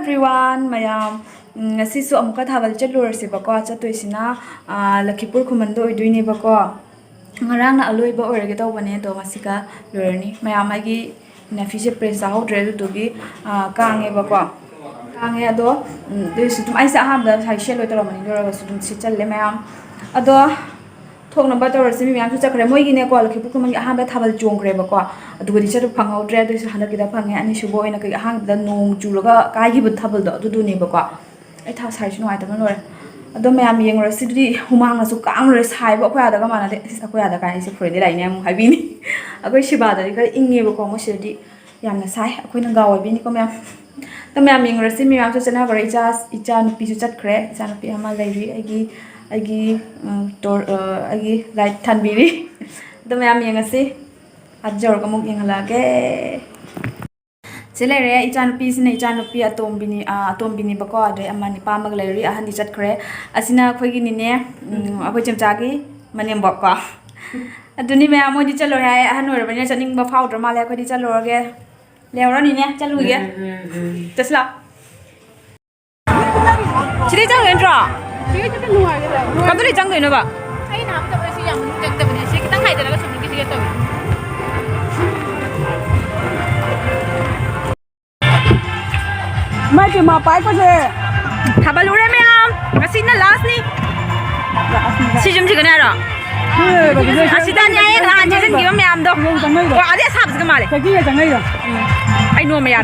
everyone, mayam. Ngasi su amuka thabal chalur se bako chatoisina Lakhipur Khuman do oidoine bako. Ngarang na aloiba oirage tawbane do ngasika lurani. Mayam agi nafise press ahudre dugi kange bako. Kange ado desutum aisa hamda sai shelo taramani doraga sutum sichalle mayam. Ado thok number tower simi myam chu chakre moi gine ko Lakhipur Khuman ahamba thabal jongkre bako. Adugadi chatu phanghaudre do hanakida phange ani subo ina kai ahangda nong churaga kai gi thabal do duduni bako. Ai tha sai chu noi ta lore. Ado mayam yengra sidri humang na su kang re sai bo khwa da ga mana de sa khwa da kai se phore de lai ne mu habi ni. Akoi shiba da ka inge bo ko mo sidi yamna sai akoi na gawa bi ni ko mayam. Ta mayam yengra simi myam chu chana bare icha nupi chu chat khre icha nupi ama lairi agi light thanbiri. Ta mayam yengasi ajor ka muk yengala ke Selere ichanupi sina ichanupi atombini bako ade amani pamag lairi ahandi chatkre asina khoigi nine akoi chemchagi manem bako aduni me amodi chalo hai ahanor bani chaning ba phawdra male khodi chalo ge lewra ni ne chalu ge tesla chiri chang endra chiri chang nuwa ge la kadri chang ge no ba ai na ta ba si yang tek ta bani si kitang hai da ga sum ki si to Mai ma pai ko je thabal ure me am asina last ni si jum jigana ra asida nya ye ga anje sen giwa me am do ko ade sab ga male ki ye jangai ra ai no me ya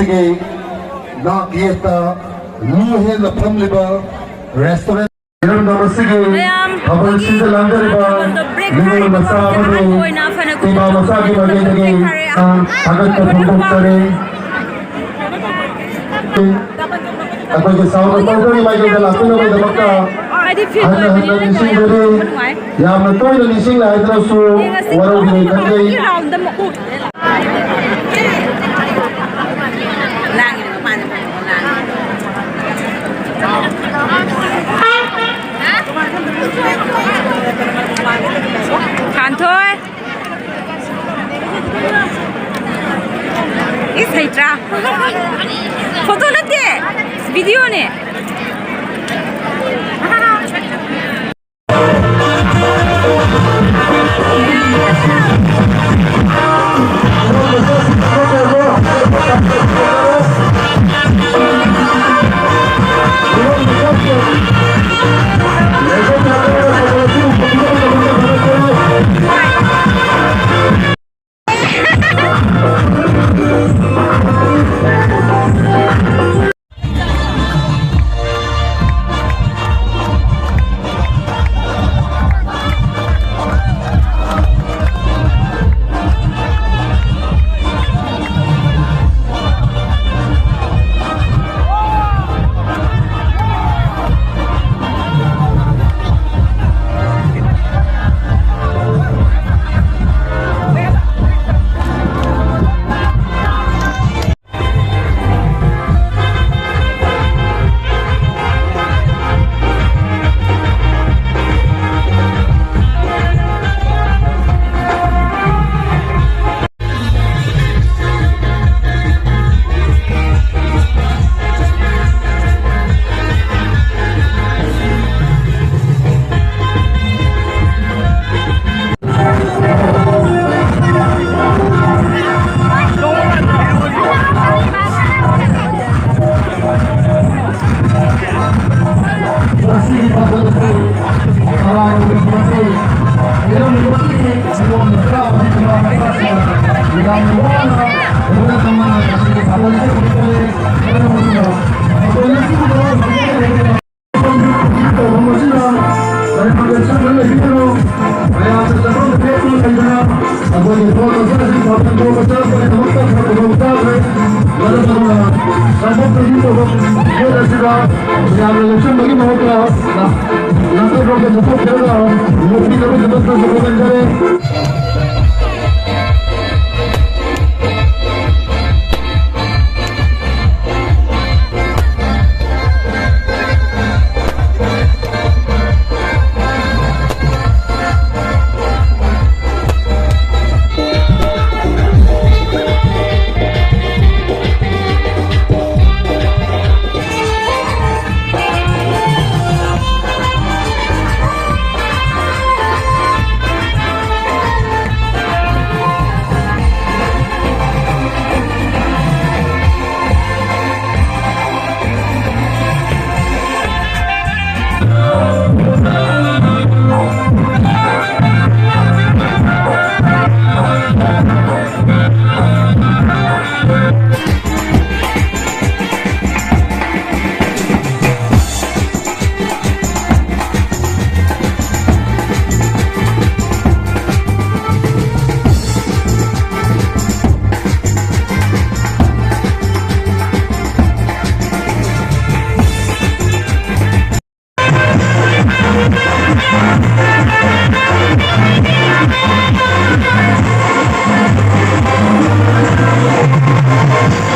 Sige, nakita luhe na pamliba restaurant. Ilang daw sige, habang sila lang dariba, luhe masama do, tiba masagi bagay agad ka pundok kare. Ako yung sawa ng pagkakas ni Michael Galapin na may dapat ka. Handa nising dali, yaman to yung nising lahat na so, waraw ginaitan kay. Khán thôi. Ít thấy ra. Photo nó tệ. Video này. Thank